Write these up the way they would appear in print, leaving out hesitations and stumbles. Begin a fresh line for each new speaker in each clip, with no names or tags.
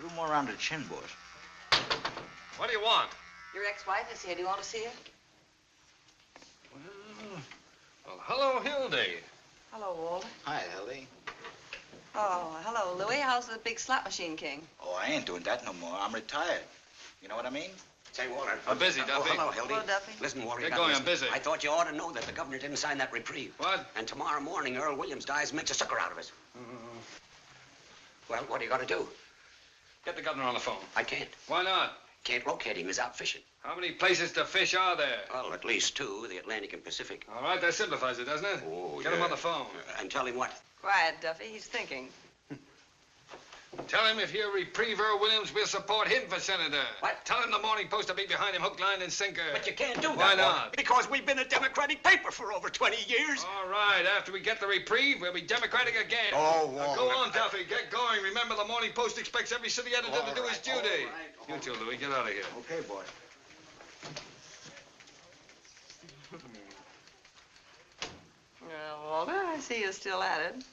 little more around the chin, boss.
What do you want?
Your ex-wife is here. Do you want to see her?
Well, hello, Hildy.
Hello, Walter.
Hi, Hildy.
Oh, hello, Louis. How's the big slot machine king?
Oh, I ain't doing that no more. I'm retired. You know what I mean?
Say, Walter.
I'm busy, Duffy.
Oh, hello, Hildy.
Hello, Duffy.
Listen, Walter.
Get going, I'm busy.
I thought you ought to know that the governor didn't sign that reprieve.
What?
And tomorrow morning, Earl Williams dies and makes a sucker out of us. Well, what are you going to do?
Get the governor on the phone.
I can't.
Why not?
Can't locate him. He's out fishing.
How many places to fish are there?
Well, at least two, the Atlantic and Pacific.
All right, that simplifies it, doesn't it?
Oh,
Get him on the phone.
And tell him what?
Quiet, Duffy. He's thinking.
Tell him if he'll reprieve Earl Williams, we'll support him for senator.
What?
Tell him the Morning Post will be behind him, hook, line, and sinker.
But you can't do that.
Why
Walter,
not?
Because we've been a Democratic paper for over 20 years.
All right, after we get the reprieve, we'll be Democratic again.
Oh,
Now,
Walter.
go on, Duffy. Get going. Remember, the Morning Post expects every city editor to do his duty. You too, Louis. Get out of here.
Okay, boss.
Well, Walter, I see you're still at it.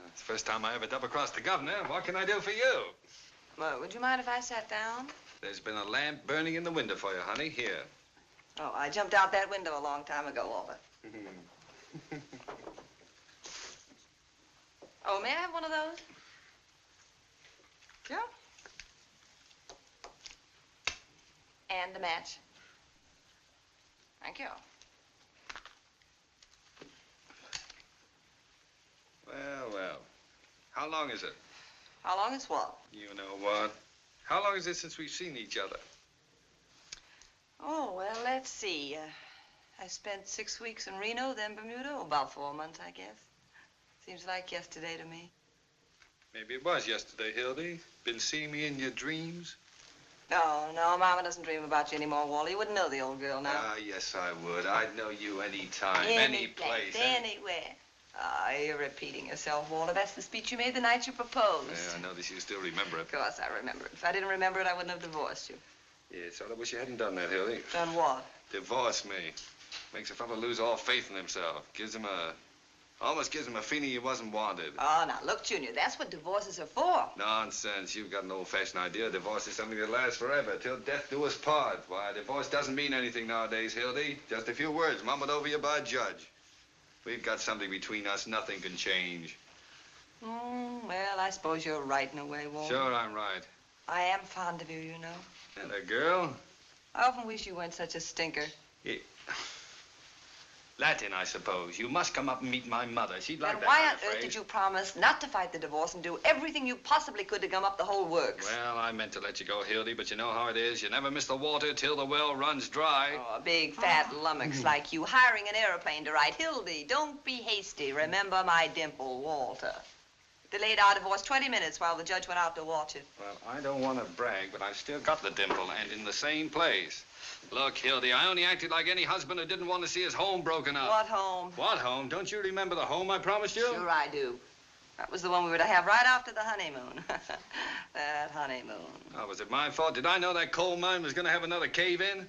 It's the first time I ever double-crossed the governor. What can I do for you?
Well, would you mind if I sat down?
There's been a lamp burning in the window for you, honey. Here.
Oh, I jumped out that window a long time ago, Walter. Oh, may I have one of those? Sure. And a match. Thank you.
Well. How long is it?
How long is what?
You know what? How long is it since we've seen each other?
Oh, well, let's see. I spent 6 weeks in Reno, then Bermuda. About 4 months, I guess. Seems like yesterday to me.
Maybe it was yesterday, Hildy. Been seeing me in your dreams?
No, Mama doesn't dream about you anymore, Wally. You wouldn't know the old girl now.
Ah, yes, I would. I'd know you any time, any place.
Anywhere. Ah, you're repeating yourself, Walter. That's the speech you made the night you proposed.
Yeah, I notice you still remember it.
Of course I remember it. If I didn't remember it, I wouldn't have divorced you.
Yes, I wish you hadn't done that, Hildy.
Done what?
Divorce me. Makes a fellow lose all faith in himself. Almost gives him a feeling he wasn't wanted.
Oh, now, look, Junior, that's what divorces are for.
Nonsense. You've got an old-fashioned idea. Divorce is something that lasts forever, till death do us part. Why, divorce doesn't mean anything nowadays, Hildy. Just a few words mumbled over you by a judge. We've got something between us nothing can change.
Well, I suppose you're right in a way, Walter.
Sure, I'm right.
I am fond of you, you know.
And a girl?
I often wish you weren't such a stinker.
Yeah. Latin, I suppose. You must come up and meet my mother. She'd like
Then
that
why
kind
on
of
earth
phrase.
did you promise not to fight the divorce and do everything you possibly could to gum up the whole works?
Well, I meant to let you go, Hildy, but you know how it is. You never miss the water till the well runs dry.
Oh, a big fat lummox like you hiring an airplane to write. Hildy, don't be hasty. Remember my dimple, Walter. Delayed our divorce 20 minutes while the judge went out to watch it.
Well, I don't want to brag, but I've still got the dimple, and in the same place. Look, Hildy, I only acted like any husband who didn't want to see his home broken up.
What home?
What home? Don't you remember the home I promised you?
Sure I do. That was the one we were to have right after the honeymoon. That honeymoon.
Oh, was it my fault? Did I know that coal mine was going to have another cave-in?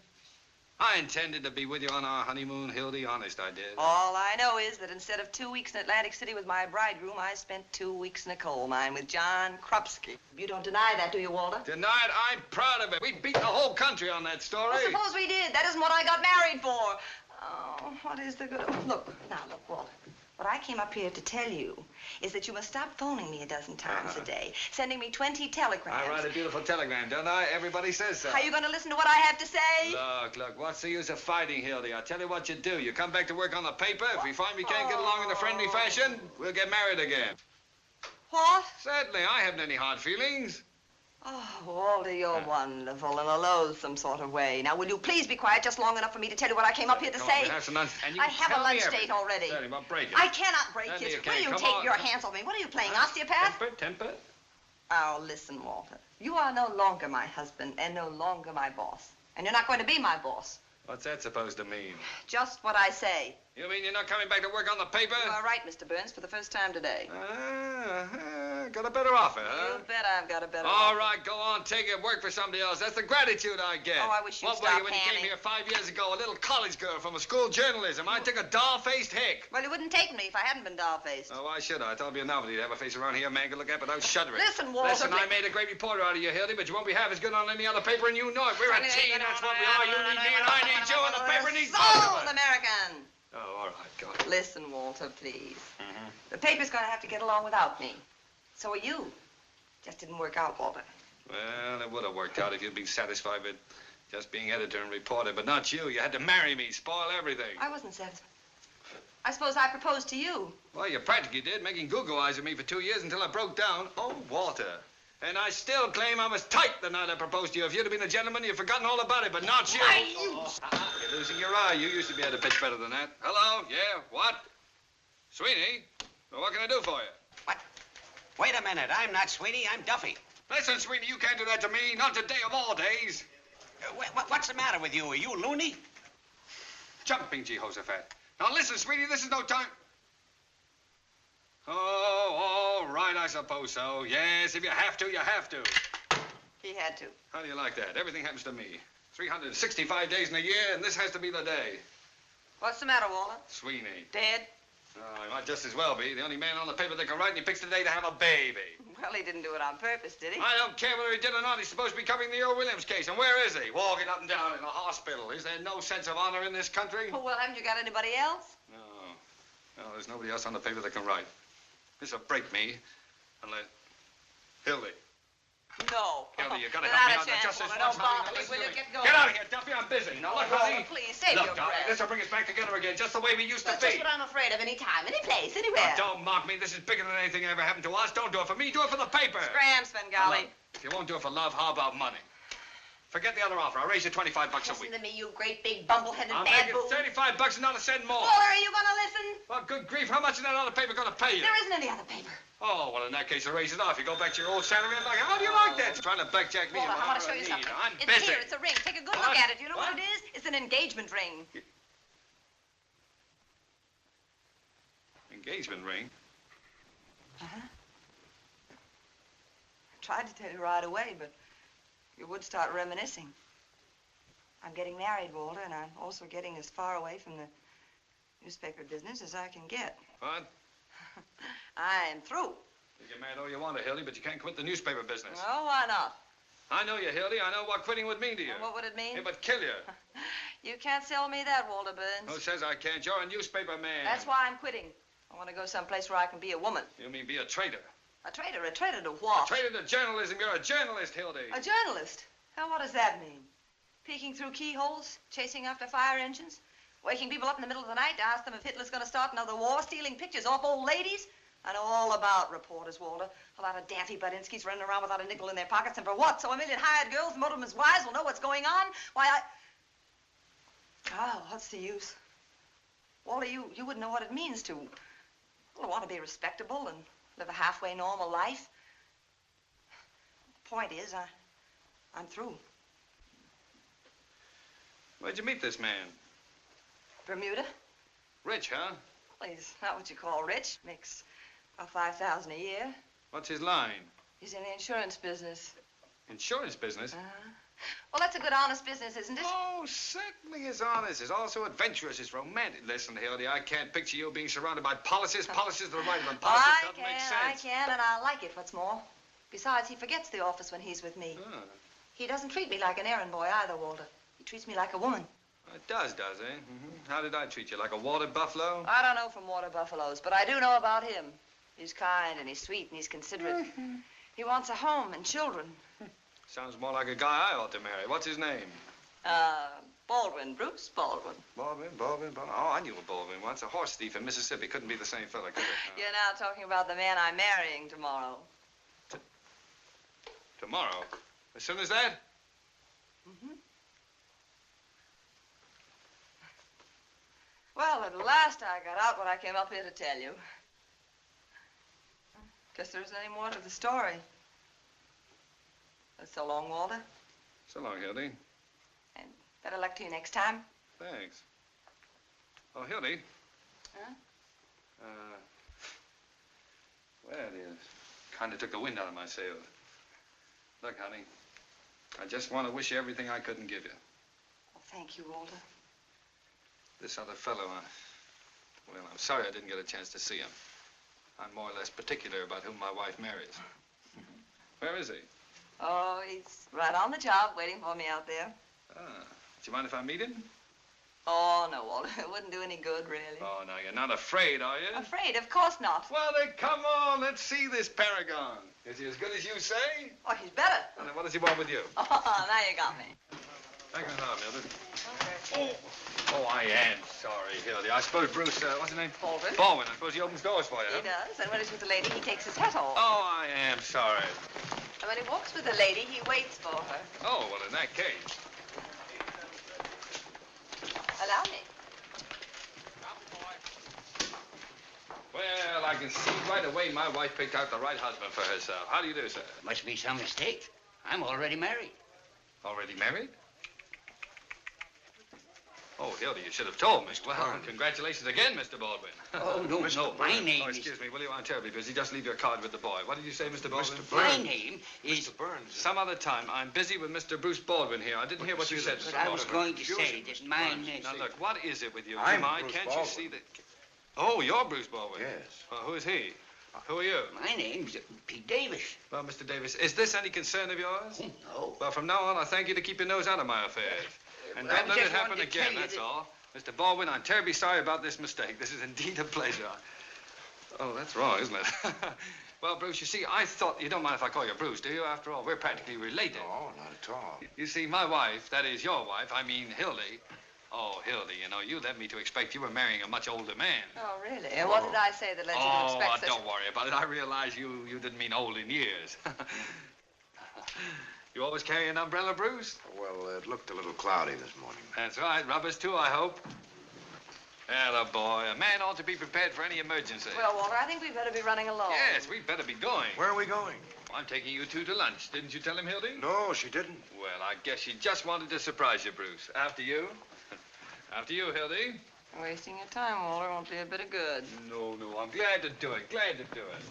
I intended to be with you on our honeymoon, Hildy. Honest, I did.
All I know is that instead of 2 weeks in Atlantic City with my bridegroom, I spent 2 weeks in a coal mine with John Krupski. You don't deny that, do you, Walter?
Denied? I'm proud of it. We beat the whole country on that story.
Well, suppose we did. That isn't what I got married for. Oh, what is the good of... Look, Walter. What I came up here to tell you is that you must stop phoning me a dozen times a day, sending me 20 telegrams.
I write a beautiful telegram, don't I? Everybody says so.
Are you going to listen to what I have to say?
Look, what's the use of fighting, Hildy? I'll tell you what you do. You come back to work on the paper. If we find we can't get along in a friendly fashion, we'll get married again.
What?
Certainly, I haven't any hard feelings.
Oh, Walter, you're wonderful in a loathsome sort of way. Now, will you please be quiet just long enough for me to tell you what I came up here to say?
Have some lunch, and you
I have
tell
a
me
lunch
everything.
date already.
Certainly, well, break it.
I cannot break
Certainly
it.
you
Will
can.
you
Come
take
on.
your hands off me? What are you playing, osteopath?
Temper.
Oh, listen, Walter. You are no longer my husband and no longer my boss. And you're not going to be my boss.
What's that supposed to mean?
Just what I say.
You mean you're not coming back to work on the paper?
You are right, Mr. Burns, for the first time today.
Got a better offer, huh?
You bet I've got a better
All
offer.
right, go on, take it, work for somebody else. That's the gratitude I get.
Oh, I wish you'd
What were
stop
you when you
panning.
came here 5 years ago? A little college girl from a school of journalism. I took a doll-faced hick.
Well, you wouldn't take me if I hadn't been doll-faced.
Oh, why should I? I thought it'd be a novelty to have a face around here a man could look at without shuddering.
Listen, Walter.
Listen, I made a great reporter out of you, Hildy, but you won't be half as good on any other paper, and you know it. We're a team, that's what we are. You need me, and I need you, and the paper needs both of
Sold,
us.
American.
Oh, all right, go.
Listen, Walter, please.
Mm-hmm.
The paper's going to have to get along without me. So are you. Just didn't work out, Walter.
Well, it would have worked out if you'd been satisfied with just being editor and reporter, but not you. You had to marry me, spoil everything.
I wasn't satisfied. I suppose I proposed to you.
Well, you practically did, making Google eyes at me for 2 years until I broke down. Oh, Walter. And I still claim I was tight the night I proposed to you. If you'd have been a gentleman, you'd forgotten all about it, but not you. You're losing your eye. You used to be able to pitch better than that. Hello? Yeah? What? Sweeney? Well, what can I do for you?
What? Wait a minute. I'm not Sweeney. I'm Duffy.
Listen, Sweeney, you can't do that to me. Not today of all days.
What's the matter with you? Are you loony?
Jumping Jehoshaphat. Now, listen, Sweeney, this is no time. Oh, all right, I suppose so. Yes, if you have to, you have to.
He had to.
How do you like that? Everything happens to me. 365 days in a year, and this has to be the day.
What's the matter, Walter?
Sweeney.
Dead?
Oh, he might just as well be. The only man on the paper that can write, and he picks the day to have a baby.
Well, he didn't do it on purpose, did he?
I don't care whether he did or not. He's supposed to be covering the Earl Williams case. And where is he? Walking up and down in a hospital. Is there no sense of honor in this country?
Oh, well, haven't you got anybody else?
No. No, there's nobody else on the paper that can write. This'll break me. Unless... Hildy.
No.
Hildy, you gotta
Not
help me
a
out.
chance,
Just this
Walter.
once,
Don't
honey.
bother
Now
me.
listen
Will
to
you
me.
get going?
Get out of here, Duffy. I'm busy. Now, look,
Walter,
honey.
please, save
Look,
your
darling,
breath.
this'll bring us back together again, just the way we used to
That's
be.
just what I'm afraid of any time, any place, anywhere.
Now, don't mock me. This is bigger than anything ever happened to us. Don't do it for me. Do it for the paper.
Scram, Svengali.
Look, if you won't do it for love, how about money? Forget the other offer. I'll raise you 25 bucks a
Listen
week.
to me, you great big bumble-headed
I'll
bad
make
boo.
it 35 bucks and not a cent more.
Walter, are you going to listen?
Well, good grief, how much is that other paper going to pay you?
There isn't any other paper.
Oh, well, in that case, I'll raise it off. You go back to your old salary and back. How do you like that? Trying to backjack me.
Walter, I want to
about
show you
need.
something.
I'm
It's
busy.
here. It's a ring. Take a good
What?
look at it. You know what
What?
it is? It's an engagement ring.
Engagement ring?
Uh-huh. I tried to tell you right away, but you would start reminiscing. I'm getting married, Walter, and I'm also getting as far away from the newspaper business as I can get.
What?
I'm through.
You get mad all you want to, Hildy, but you can't quit the newspaper business.
Oh, why not?
I know you, Hildy. I know what quitting would mean to you.
Well, what would it mean?
It would kill you.
You can't sell me that, Walter Burns.
Who says I can't? You're a newspaper man.
That's why I'm quitting. I want to go someplace where I can be a woman.
You mean be a traitor?
A traitor? A traitor to what?
A traitor to journalism. You're a journalist, Hildy.
A journalist? Now, what does that mean? Peeking through keyholes, chasing after fire engines, waking people up in the middle of the night to ask them if Hitler's going to start another war, stealing pictures off old ladies? I know all about reporters, Walter. A lot of daffy Budinskis running around without a nickel in their pockets, and for what? So a million hired girls and motormen's wives will know what's going on? Why, Oh, what's the use? Walter, you wouldn't know what it means to... Well, I want to be respectable and live a halfway normal life. The point is, I'm through.
Where'd you meet this man?
Bermuda?
Rich, huh?
Well, he's not what you call rich. Makes about $5,000 a year.
What's his line?
He's in the insurance business.
Insurance business?
Well, that's a good, honest business, isn't it?
Oh, certainly is honest. It's also adventurous. It's romantic. Listen, Hildy, I can't picture you being surrounded by policies. Policies to the right of them. Politics doesn't make sense.
I can, and I like it, what's more. Besides, he forgets the office when he's with me.
Ah,
He doesn't treat me like an errand boy either, Walter. He treats me like a woman.
it does, eh? Mm-hmm. How did I treat you? Like a water buffalo?
I don't know from water buffaloes, but I do know about him. He's kind, and he's sweet, and he's considerate. He wants a home and children.
Sounds more like a guy I ought to marry. What's his name?
Baldwin, Bruce Baldwin.
Baldwin. Oh, I knew a Baldwin once. A horse thief in Mississippi. Couldn't be the same fella, could it?
You're now talking about the man I'm marrying tomorrow.
Tomorrow? As soon as that?
Mm-hmm. Well, at last I got out what I came up here to tell you. Guess there isn't any more to the story. So long, Walter.
So long, Hildy.
And better luck to you next time.
Thanks. Oh, Hildy.
Huh?
Well, it is. Kind of took the wind out of my sails. Look, honey, I just want to wish you everything I couldn't give you.
Oh, thank you, Walter.
This other fellow, well, I'm sorry I didn't get a chance to see him. I'm more or less particular about whom my wife marries. Where is he?
Oh, he's right on the job, waiting for me out there.
Ah, do you mind if I meet him?
Oh, no, Walter. It wouldn't do any good, really.
Oh, no, you're not afraid, are you?
Afraid? Of course not.
Well, then, come on. Let's see this paragon. Is he as good as you say?
Oh, he's better.
Well, then what does he want with you?
Oh, now you got me.
Back in the car, Mildred.
Okay.
Oh, I am sorry, Hildy. I suppose Bruce, what's his name?
Baldwin.
Baldwin. I suppose he opens doors for you,
He does, and when he's with the lady, he takes his hat off.
Oh, I am sorry.
And when he walks with the lady, he waits for her.
Oh, well, in that case.
Allow me.
Well, I can see right away my wife picked out the right husband for herself. How do you do, sir?
Must be some mistake. I'm already married.
Already married? Oh, Hildy, you should have told me. Well, congratulations again, Mr. Baldwin.
Oh, no, no. My name is...
excuse me, will you? I'm terribly busy. Just leave your card with the boy. What did you say, Mr. Baldwin?
My name is...
Mr. Burns.
Some other time. I'm busy with Mr. Bruce Baldwin here. I didn't hear what you said,
But
Mr.
I was
Baldwin.
going to say that my name...
Now, look, what is it with you?
I'm
Jemai?
Bruce
Can't
Baldwin.
you see that... Oh, you're Bruce Baldwin?
Yes.
Well, who is he? Who are you?
My name's Pete Davis.
Well, Mr. Davis, is this any concern of yours?
Oh, no.
Well, from now on, I thank you to keep your nose out of my affairs. And
Well, I
don't let it
just
happen
wanted to
again,
tell you
that's
that-
all. Mr. Baldwin, I'm terribly sorry about this mistake. This is indeed a pleasure. Oh, that's wrong, isn't it? Well, Bruce, you see, I thought... You don't mind if I call you Bruce, do you? After all, we're practically related.
No, not at all.
You see, my wife, that is your wife, I mean Hildy. Oh, Hildy, you know, you led me to expect you were marrying a much older man.
Oh, really? And what did I say that led you to expect such...
don't worry about it. I realize you didn't mean old in years. You always carry an umbrella, Bruce?
Well, it looked a little cloudy this morning.
That's right. Rubbers, too, I hope. Atta boy. A man ought to be prepared for any emergency.
Well, Walter, I think we'd better be running along.
Yes, we'd better be going.
Where are we going?
I'm taking you two to lunch. Didn't you tell him, Hildy?
No, she didn't.
Well, I guess she just wanted to surprise you, Bruce. After you. After you, Hildy.
Wasting your time, Walter, won't do a bit of good.
No, I'm glad to do it. Glad to do it.